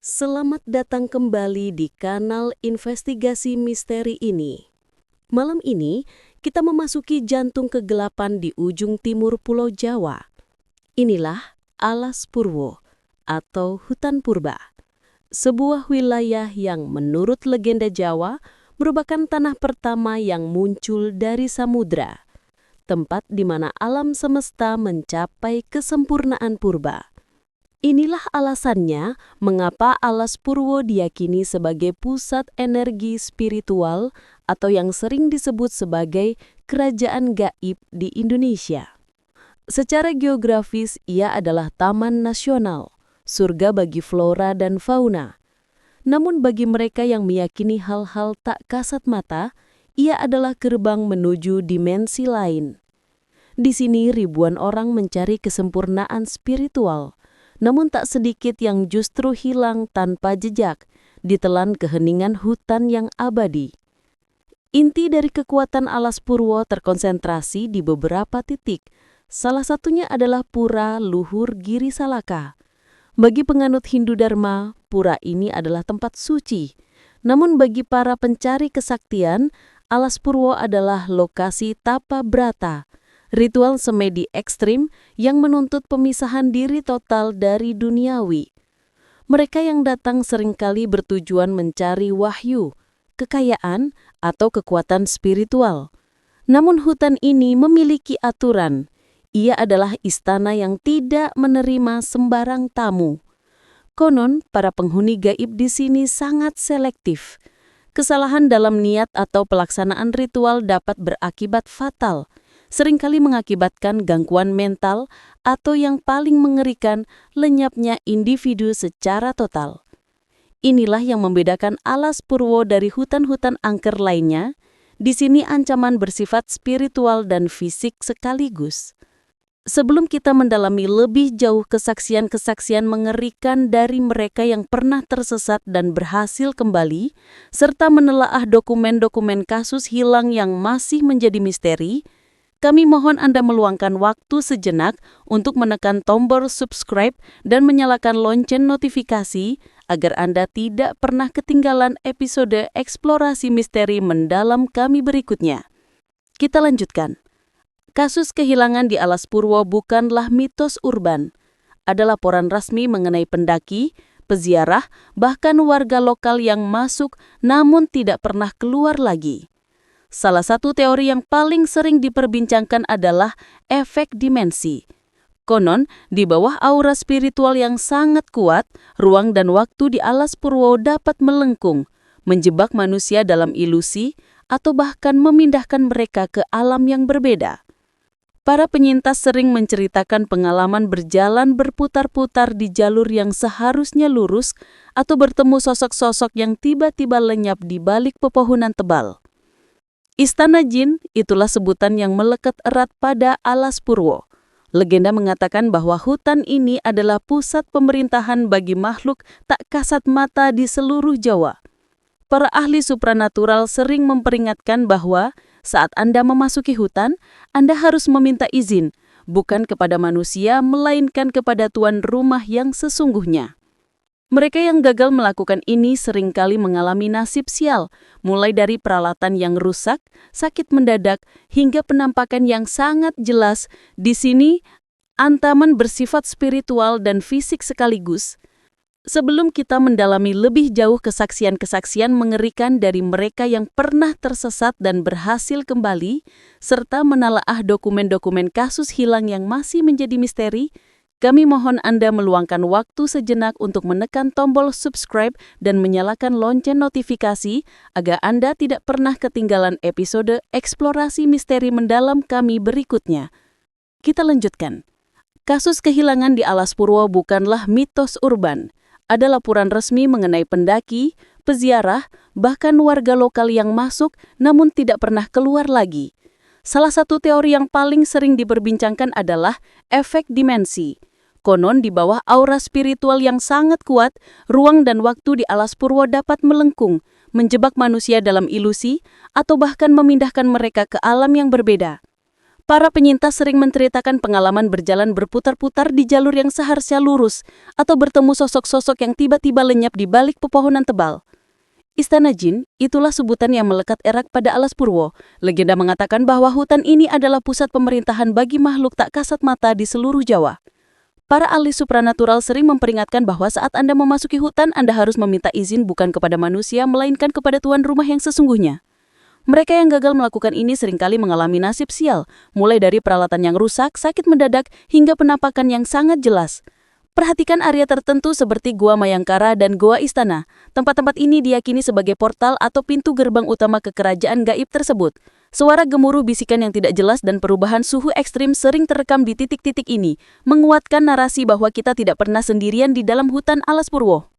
Selamat datang kembali di kanal investigasi misteri ini. Malam ini, kita memasuki jantung kegelapan di ujung timur Pulau Jawa. Inilah Alas Purwo atau Hutan Purba. Sebuah wilayah yang menurut legenda Jawa merupakan tanah pertama yang muncul dari samudra. Tempat di mana alam semesta mencapai kesempurnaan purba. Inilah alasannya mengapa Alas Purwo diyakini sebagai pusat energi spiritual atau yang sering disebut sebagai kerajaan gaib di Indonesia. Secara geografis, ia adalah taman nasional, surga bagi flora dan fauna. Namun bagi mereka yang meyakini hal-hal tak kasat mata, ia adalah gerbang menuju dimensi lain. Di sini ribuan orang mencari kesempurnaan spiritual, namun tak sedikit yang justru hilang tanpa jejak, ditelan keheningan hutan yang abadi. Inti dari kekuatan Alas Purwo terkonsentrasi di beberapa titik. Salah satunya adalah Pura Luhur Giri Salaka. Bagi penganut Hindu Dharma, pura ini adalah tempat suci. Namun bagi para pencari kesaktian, Alas Purwo adalah lokasi tapa brata, ritual semedi ekstrim yang menuntut pemisahan diri total dari duniawi. Mereka yang datang seringkali bertujuan mencari wahyu, kekayaan, atau kekuatan spiritual. Namun hutan ini memiliki aturan. Ia adalah istana yang tidak menerima sembarang tamu. Konon, para penghuni gaib di sini sangat selektif. Kesalahan dalam niat atau pelaksanaan ritual dapat berakibat fatal, seringkali mengakibatkan gangguan mental atau yang paling mengerikan, lenyapnya individu secara total. Inilah yang membedakan Alas Purwo dari hutan-hutan angker lainnya. Di sini ancaman bersifat spiritual dan fisik sekaligus. Sebelum kita mendalami lebih jauh kesaksian-kesaksian mengerikan dari mereka yang pernah tersesat dan berhasil kembali, serta menelaah dokumen-dokumen kasus hilang yang masih menjadi misteri, kami mohon Anda meluangkan waktu sejenak untuk menekan tombol subscribe dan menyalakan lonceng notifikasi agar Anda tidak pernah ketinggalan episode eksplorasi misteri mendalam kami berikutnya. Kita lanjutkan. Kasus kehilangan di Alas Purwo bukanlah mitos urban. Ada laporan resmi mengenai pendaki, peziarah, bahkan warga lokal yang masuk namun tidak pernah keluar lagi. Salah satu teori yang paling sering diperbincangkan adalah efek dimensi. Konon, di bawah aura spiritual yang sangat kuat, ruang dan waktu di Alas Purwo dapat melengkung, menjebak manusia dalam ilusi, atau bahkan memindahkan mereka ke alam yang berbeda. Para penyintas sering menceritakan pengalaman berjalan berputar-putar di jalur yang seharusnya lurus atau bertemu sosok-sosok yang tiba-tiba lenyap di balik pepohonan tebal. Istana Jin itulah sebutan yang melekat erat pada Alas Purwo. Legenda mengatakan bahwa hutan ini adalah pusat pemerintahan bagi makhluk tak kasat mata di seluruh Jawa. Para ahli supranatural sering memperingatkan bahwa saat Anda memasuki hutan, Anda harus meminta izin, bukan kepada manusia, melainkan kepada tuan rumah yang sesungguhnya. Mereka yang gagal melakukan ini seringkali mengalami nasib sial, mulai dari peralatan yang rusak, sakit mendadak, hingga penampakan yang sangat jelas. Di sini, ancaman bersifat spiritual dan fisik sekaligus. Sebelum kita mendalami lebih jauh kesaksian-kesaksian mengerikan dari mereka yang pernah tersesat dan berhasil kembali, serta menelaah dokumen-dokumen kasus hilang yang masih menjadi misteri, kami mohon Anda meluangkan waktu sejenak untuk menekan tombol subscribe dan menyalakan lonceng notifikasi agar Anda tidak pernah ketinggalan episode eksplorasi misteri mendalam kami berikutnya. Kita lanjutkan. Kasus kehilangan di Alas Purwo bukanlah mitos urban. Ada laporan resmi mengenai pendaki, peziarah, bahkan warga lokal yang masuk namun tidak pernah keluar lagi. Salah satu teori yang paling sering diperbincangkan adalah efek dimensi. Konon di bawah aura spiritual yang sangat kuat, ruang dan waktu di Alas Purwo dapat melengkung, menjebak manusia dalam ilusi, atau bahkan memindahkan mereka ke alam yang berbeda. Para penyintas sering menceritakan pengalaman berjalan berputar-putar di jalur yang seharusnya lurus atau bertemu sosok-sosok yang tiba-tiba lenyap di balik pepohonan tebal. Istana Jin, itulah sebutan yang melekat erat pada Alas Purwo. Legenda mengatakan bahwa hutan ini adalah pusat pemerintahan bagi makhluk tak kasat mata di seluruh Jawa. Para ahli supranatural sering memperingatkan bahwa saat Anda memasuki hutan, Anda harus meminta izin bukan kepada manusia, melainkan kepada tuan rumah yang sesungguhnya. Mereka yang gagal melakukan ini seringkali mengalami nasib sial, mulai dari peralatan yang rusak, sakit mendadak, hingga penampakan yang sangat jelas. Perhatikan area tertentu seperti Gua Mayangkara dan Goa Istana. Tempat-tempat ini diyakini sebagai portal atau pintu gerbang utama ke kerajaan gaib tersebut. Suara gemuruh bisikan yang tidak jelas dan perubahan suhu ekstrim sering terekam di titik-titik ini, menguatkan narasi bahwa kita tidak pernah sendirian di dalam hutan Alas Purwo.